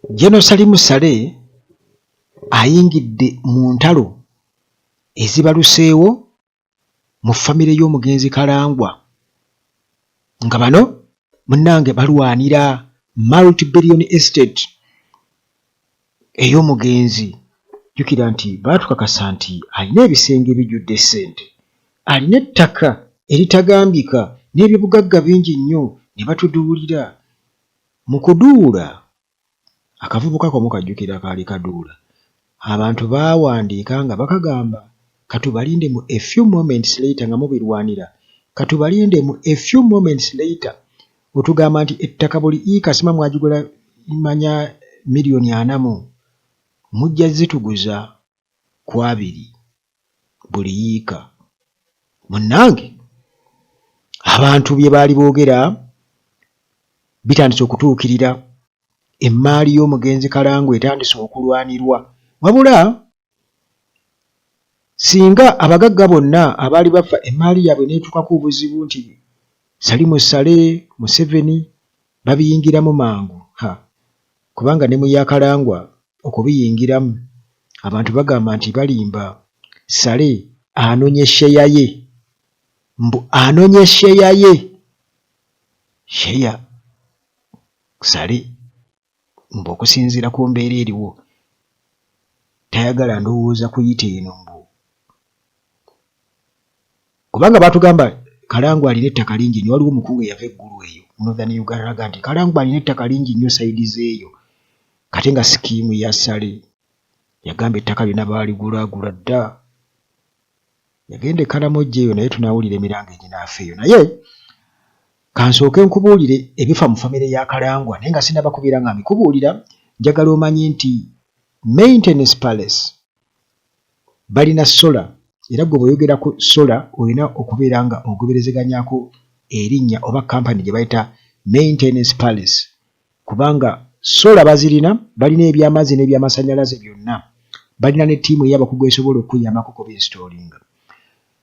General Salim Saleh ayingidde mu ntalo ezibaluseewo mu famire y'omugenzi Kalangwa nga bano munnange balwanira multi-billion estate ey'omugenzi. Jjukira nti baatukakasa nti alina ebisenge ebijjudde ssente, alina ettaka eritagambika n'ebyobugagga bingi nnyo. Ne batuduulira mu kuduula, akavubuka komu kajjukira kaali kaduula, abantu baawandiika nga bakagamba katubalinde mu a few moments later nga mubirwanira, katubalinde mu a few moments later otugamba nti ettaka buli ikasima mwagigula manya miliyoni 40 mujja zituguza ku 2 buli yiika. Munnange abantu bye baali boogera bitandise okutuukirira. Emmaali y'omugenzi Kalangwa etandise okulwanirwa, wabula singa abagagga bonna abaali bafa emmaali yaabwe neetuukako obuzibu nti Salimu Saleh, Museveni babiyingiramu mangu, kubanga ne mu ya Kalangwa okubiyingiramu abantu bagamba nti balimba Saleh anonye sheya ye, mbu anonye sheya ye, sheya Saleh mbu okusinziira ku mbeera eriwo tayagala ndowooza kuyita eno mbu, kubanga baatugamba Kalangwa alina ettaka lingi nnyo. Waliwo omukungu eyava eggulu eyo mu Northern Uganda alaga nti Kalangwa alina ettaka lingi nnyo sayidi zeeyo, kate nga sikiimu ya Saleh yagamba ettaka lyonna baaligulaagula dda. Yagenda e Karamojje eyo naye tunaawulira emirango eginaafa eyo. Naye kansooke nkubuulire ebifa mu famire ya Kalangwa, naye nga sinnabakubira nga mbikubuulira, njagala omanye nti Maintenance Palace balina sola, era gwe bw'oyogera ku sola olina okubeera nga ogoberezeganyako erinnya oba kampani gye bayita Maintenance Palace, kubanga sola bazirina, balina eby'amazzi n'ebyamasannyalaze byonna, balina ne ttiimu ey'abakugu esobola okuyambako kubinstallinga.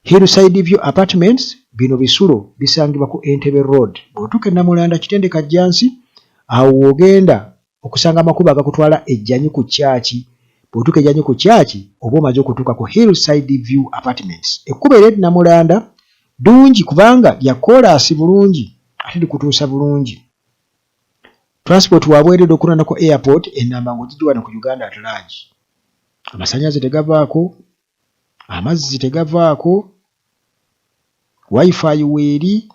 Hillside View Apartments, bino bisulo bisangibwa ku Entebbe Road. Bw'otuuka e Namulanda Kitende Kajjansi, awo w'ogenda okusanga amakubo agakutwala ejjanyi ku kyaki. Bw'otuuka ejjanyi ku kyaki oba omaze okutuuka ku Hillside View Apartments. Ekkubo eryo Namulanda ddungi kubanga lya koolaasi bulungi ate likutuusa bulungi. Transport wabweredde okulana ku airport ennamba ng'ogijja wano ku Uganda at large. Amasannyalaze tegavaako, amazzi tegavaako, wifi weeri,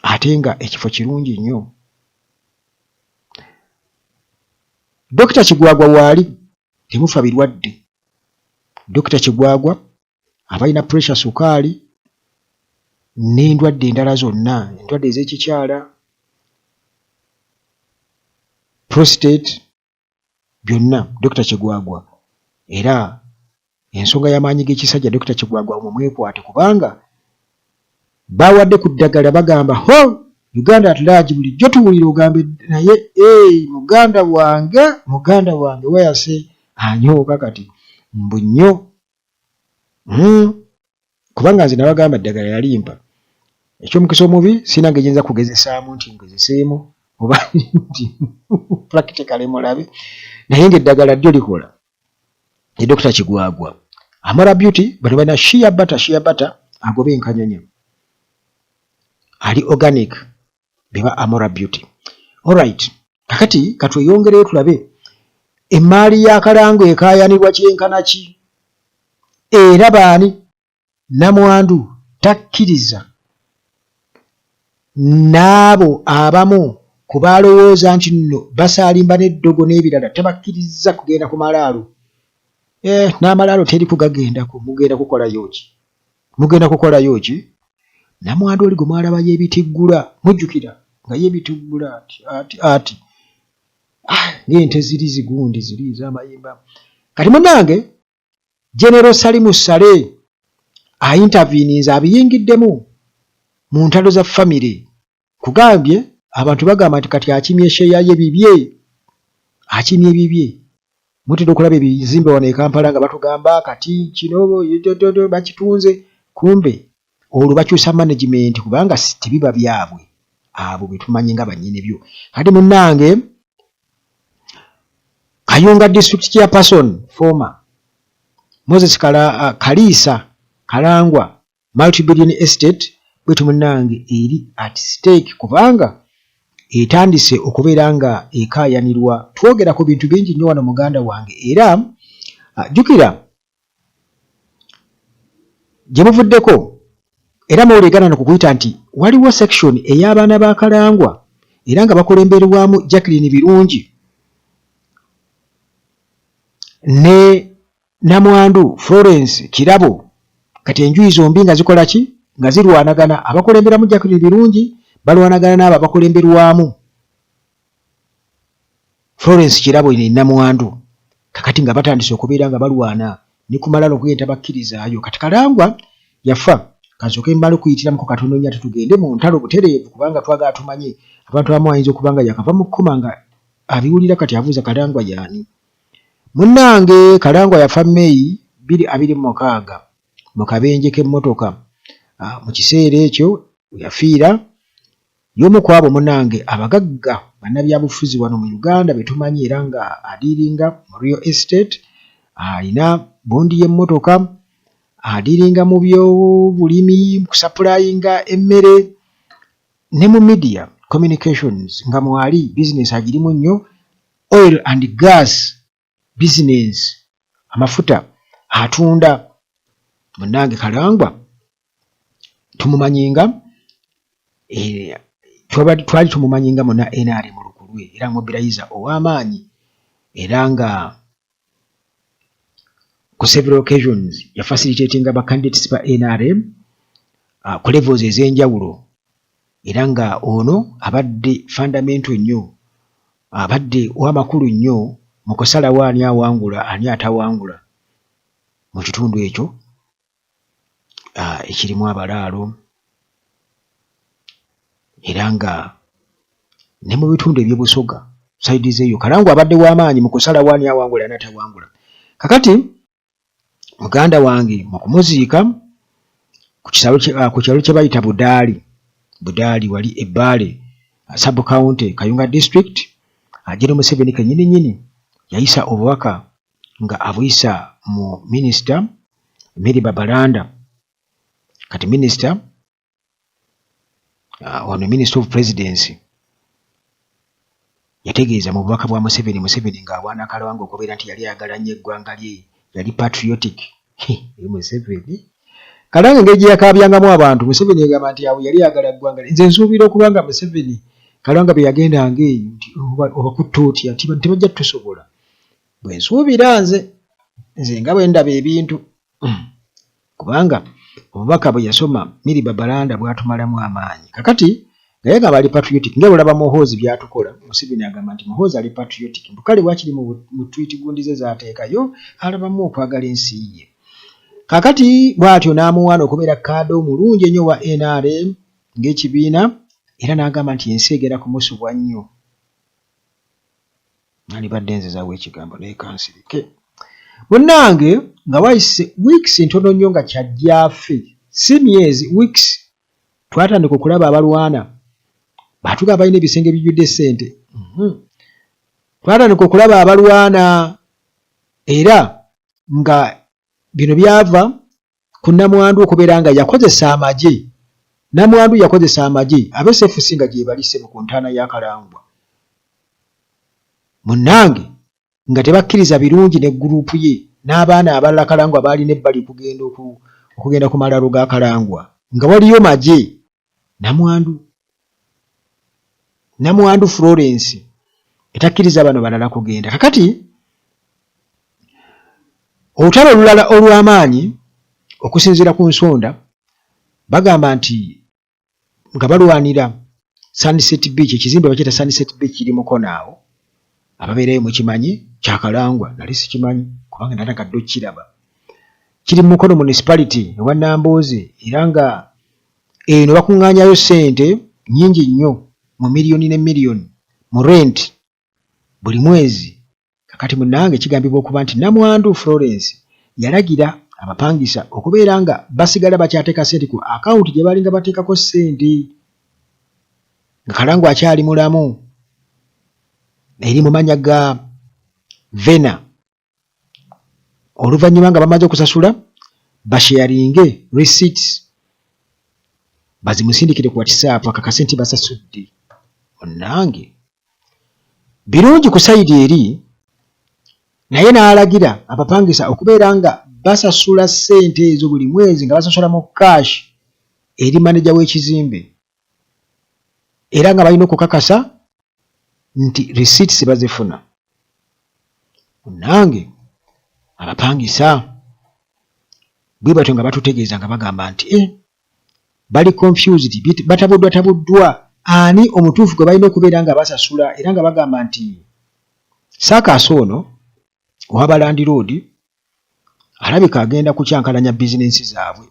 ate nga ekifo kirungi nnyo. Dr. Kigwagwa waali temufa birwadde. Dr. Kigwagwa abalina pressure, sukaali n'endwadde endala zonna, endwadde ez'ekikyala, prostate, byonna Dr. Kigwagwa. Era ensonga y'amaanyi g'ekisajja Dr. Kigwagwa mumwekwate kubanga bawadde ku ddagala bagamba Uganda at large bulijjo tuwulira ogambe naye muganda wange wayase anyooka kati mbu nnyo. Kubanga nze nabagamba ddagala yalimpa. Ekyomukisa omubi sinange gyenza kugezesaamu nti ngezeseemu oba nti practically mulabe, naye ng'eddagala ddyo likola. Ye Dr. Kigwagwa. Amara Beauty bano balina shea butter agoba enkanyanya. Ali organic biba Amora Beauty. Alright, kakati katweyongereyo tulabe emmaali ya Kalangwa ekaayanirwa kyenkana ki, era baani Namwandu takkiriza n'abo abamu ku baalowooza nti nno basaalimba n'eddogo n'ebirala tabakkiriza kugenda ku malaalo. N'amalaalo teri kugagendako, mugenda kukolayo ki? Namwandu oli gwe mwalaba yeebitiggula, mujjukira nga yeebitiggula ati ng'ente ziri zigundi ziri ez'amayimba. Kati munnange General Salimu Saleh ayintaviininze abiyingiddemu mu ntalo za famire. Kugambye abantu bagamba nti kati akimye sheya ye bibye, akimye bibye. Mutera okulaba ebizimbe wano e Kampala nga batugamba kati kino bakitunze, kumbe olwo bakyusa management kubanga tebiba byabwe abo betumanyi nga bannyini byo. Kati munnange Kayunga district chairperson former Moses Kalisa Kalangwa multi-billion estate bwetu munange eri at stake kubanga etandise okubeera nga ekayanirwa. Twogera ku bintu bingi nnyo wano muganda wange era jjukira gye muvuddeko era mwolegana nokukuyita nti waliwo section ey'abaana ba Kalangwa era nga bakulemberwamu Jacqueline Birungi ne Namwandu Florence Kirabo. Kati enjuyi zombi nga zikola ki? Nga zirwanagana. Abakulemberamu Jacqueline Birungi balwanagana n'abo abakulemberwamu Florence Kirabo ne Namwandu. Kakati nga batandise okubeera nga balwana ne kumalalo kuyita bakkirizaayo. Kati Kalangwa yafa. Kansooke mmale okuyitiramu ku katono nnyo tugende mu ntalo butereevu kubanga twagala tumanye abantu abamu ayinza okuba nga yakava mu kkuma nga abiwulira kati abuuza Kalangwa y'ani. Munnange Kalangwa yafa May 2026 mu kabenje k'emmotoka. Mu kiseera ekyo yafiira y'omu ku abo munnange abagagga bannabyabufuzi wano mu Uganda be tumanyi era nga adiiringa mu real estate, alina bondi y'emmotoka, adiiringa mu byobulimi, kusappulayinga emmere ne mu media communications nga mwali business agirimu nnyo, oil and gas business, amafuta atunda. Munnange Kalangwa tumumanyinga twali tumumanyinga muna NRM lukulwe era mobilizer ow'amaanyi era nga ku several occasions ya facilitating aba candidates ba NRM ku levels ez'enjawulo era nga ono abadde fundamental nnyo, abadde w'amakulu nnyo mu kusalawo ani awangula ani atawangula mu kitundu ekyo ekirimu abalaalo era nga ne mu bitundu eby'obusoga saidi zeeyo Kalangwa abadde w'amaanyi mu kusalawo ani awangula ani atawangula. Kakati muganda wange mu kumuziika ku kyalo kye bayita Budaali wali Ebbaale sub county Kayunga district. General Museveni kennyini yayisa obubaka nga abuyisa mu minisita Mary Babalanda. Kati minisita ono minister of presidency yategeeza mu bubaka bwa Museveni ng'awaana Kalangwa okubeera nti yali ayagala nnyo eggwanga lye, yali patriotic. Museveni Kalangwa engeri gye yakabyangamu abantu, Museveni yagamba nti awo yali ayagala eggwanga lye. Nze nsuubira okuba nga Museveni Kalangwa bwe yagendanga eyo nti obakutta otya nti tebajja tusobola. Bwe nsuubira nze nga bwe ndaba ebintu kubanga obubaka bwe yasoma Mary Babalanda bwatumalamu amaanyi. Kakati naye nga bali patriotic nga olaba Muhoozi byatukola. Museveni agamba nti Muhoozi ali patriotic. Mbukale bwakiri mu tweet gundi ze zaateekayo alabamu okwagala ensi ye. Kakati bw'atyo n'amuwaana okubeera kaado omulungi ennyo wa NRM ng'ekibiina era n'agamba nti ensi egera kumusubwa nnyo. Nalibadde nzezaawo ekigambo naye kansirike. Munnange nga wayise weeks ntono nnyo nga kyajjaafe, si myezi, weeks, twatandika okulaba abalwana baatuga balina ebisenge bijjudde ssente. Twatandika okulaba abalwana era nga bino byava ku Namwandu okubeera nga yakozesa amagye. Namwandu yakozesa amagye abesefusi nga gye balise mu ntaana ya Kalangwa. Munnange nga tebakkiriza birungi ne gurupu ye n'abaana abalala Kalangwa baalina ebbali okugenda ku malalo ga Kalangwa nga waliyo magye. Namwandu Florence etakkiriza bano balala kugenda. Kakati olutalo olulala olw'amaanyi okusinziira ku nsonda bagamba nti nga balwanira Sunset Beach, ekizimbe bakiyita Sunset Beach kiri Mukonaawo. Ababeerayo mukimanyi kya Kalangwa, nali sikimanyi kubanga natakadde okiraba. Kiri mu Mukono municipality ewa Nambooze era nga eno bakuŋŋaanyayo ssente nnyingi nnyo mu miliyoni ne miliyoni mu rent buli mwezi. Kakati munnange kigambibwa okuba nti Namwandu Florence yalagira abapangisa okubeera nga basigala bakyateeka ssente ku akawunti gye balinga bateekako ssente nga Kalangwa akyali mulamu eri mu mannya ga Vena oluvannyuma nga bamaze okusasula basharinge receipts bazimusindikire ku WhatsApp akakase nti basasudde. Onnange birungi ku sayidi eri naye n'alagira abapangisa okubeera nga basasula ssente ezo buli mwezi nga basasula mu cash eri maneja w'ekizimbe era nga balina okukakasa nti receipts bazifuna. Onnange abapangisa bwe batyo nga batutegeeza nga bagamba nti bali confused, batabuddwa ani omutuufu gwe balina okubeera nga basasula, era nga bagamba nti Saakaasa ono owaba Landlord alabika agenda kukyankalanya bizinensi zaabwe.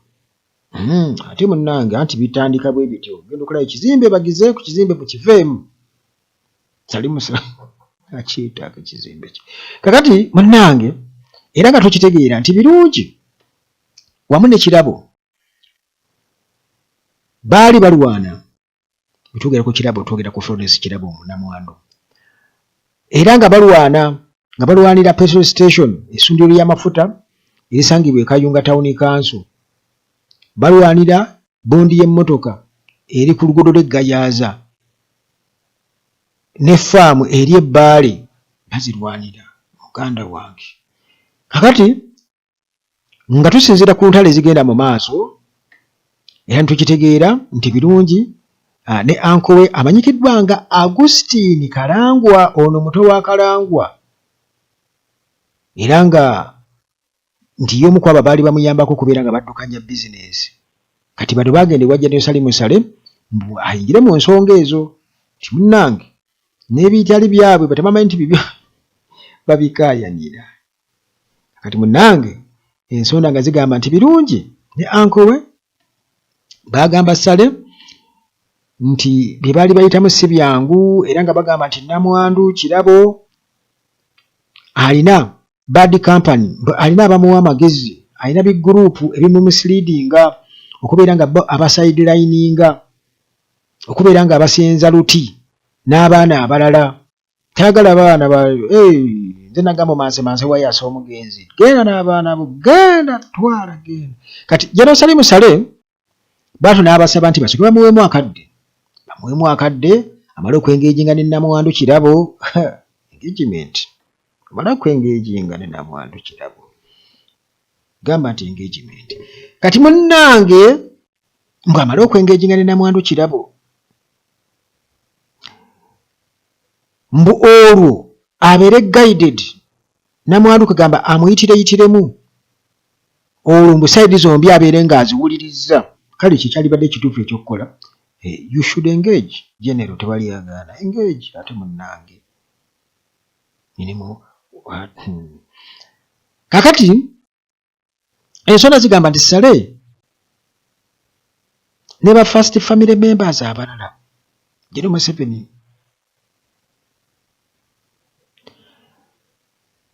Ate munnange anti bitandika bwe bityo, genda okulaba ekizimbe bagize ku kizimbe mukiveemu salimusa akiyitaako ekizimbe kye. Kakati munnange era nga tukitegeera nti birungi wamu ne Kirabo baali balwana. Twogera ku Kirabo, twogera ku Florence Kirabo Namwandu, era nga balwanira petrol station essundiro ly'amafuta erisangibwa e Kayunga Town Council, balwanira bondi y'emmotoka eri ku luguudo lw'Eggayaaza ne faamu eri ebbaale bazirwanira. Muganda wange kakati nga tusinziira ku ntalo ezigenda mu maaso era tukitegeera nti birungi ne anko we amanyikiddwa nga Augustine Kalangwa, ono muto wa Kalangwa, era nga nti y'omu ku abo baali bamuyambako okubeera nga baddukanya bizinensi. Kati bano bagenda wajja ne Salimusale ayingire mu nsonga ezo. Munnange n'ebitali byabwe batamanyi nti bibyo babikaayanira. Kati munnange ensonda nga zigamba nti birungi ne anko we bagamba Sale nti bye baali bayitamu si byangu, era nga bagamba nti Namwandu Kirabo alina bad company, alina abamuwa amagezi, alina big group ebimumisleadinga, okubeera nga abasaidilayininga, okubeera nga abasenza luti n'abaana abalala. Tayagala baana nze nagamba manse wayasa omugenzi, genda n'abaana bo, genda twala genda. Kati General Salimusale batu n'abasaba nti basooke bamuweemu akadde amale okwengeejinga ne Namwandu Kirabo engagement, amale okwengeejinga ne Namwandu Kirabo, gamba nti engagement. Kati munnange ng'amale okwengeejinga ne Namwandu Kirabo, mbu olwo abeere guided, Namwandu kagamba amuyitireyitiremu, olwo mbu sayidi zombi abeere ng'aziwuliriza. Kale kikyalibadde ekituufu ekyokukola. You should engage general, tebali yagaana engage. Ate munnange kakati ensonda zigamba nti Sale ne ba first family members abalala General Museveni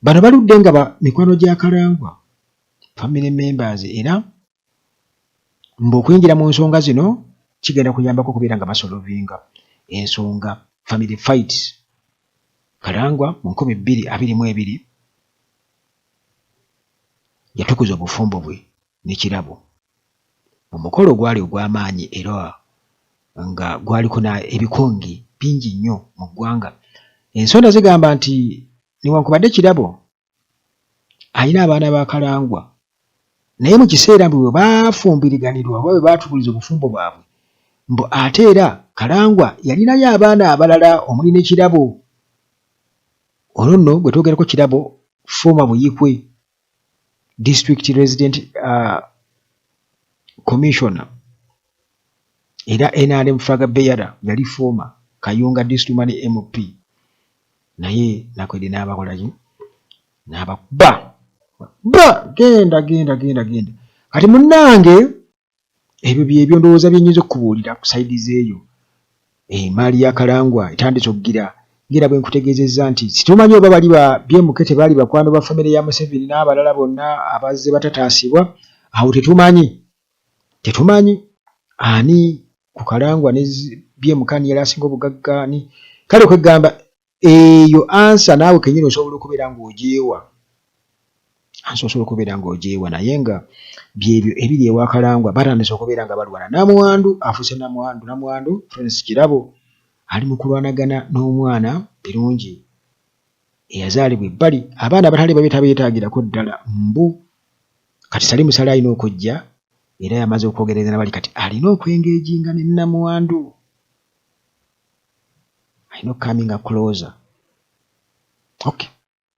bano baludde nga mikwano gya Kalangwa family members, era mb'okwingira mu nsonga zino kigenda kuyambako okubeera nga basolovinga ensonga family fight. Kalangwa mu 2022 yatukuza obufumbo bwe ne Kirabo omukolo gwali ogw'amaanyi era nga gwaliko ebikonge bingi nnyo mu ggwanga. Ensonda zigamba nti newankubadde Kirabo alina abaana ba Kalangwa, naye mu kiseera bwe baafumbiriganirwa oba bwe baatukuliza obufumbo bwabwe, mbu ate era Kalangwa yalinayo abaana abalala omuli ne Kirabo. Olwo nno gwe twogerako Kirabo former Buyikwe district resident commissioner era NRM flag bearer, yali former Kayunga district MP, naye nakwede n'abakolaki n'abakuba genda. Kati munnange ebyo byebyo ndowooza byenyinza okubuulira ku sayidi zeeyo. Maali ya Kalangwa etandise okugira bwe nkutegeezezza nti situmanyi oba bali ba BMK tebaali bakwano ba famire ya Museveni n'abalala bonna abazze batataasibwa. Awo tetumanyi ani ku Kalangwa ne BMK ni yali asinga obugagga ani. Kale kwegamba eyo ansa naawe kenyini osobola okubeera ng'ojeewa naye nga byebyo ebiri ewa Kalangwa batandise okubeera nga balwana. Namuwandu afuuse Namuwandu Florence Kirabo ali mu kulwanagana n'omwana birungi eyazaalibwa ebbali, abaana abatali tabeetaagirako ddala mbu kati Sali Musale alina okujja era yamaze okwogereza nabali kati alina okwengeejinga ne Namuwandu, alina okukaminga closer. Okay.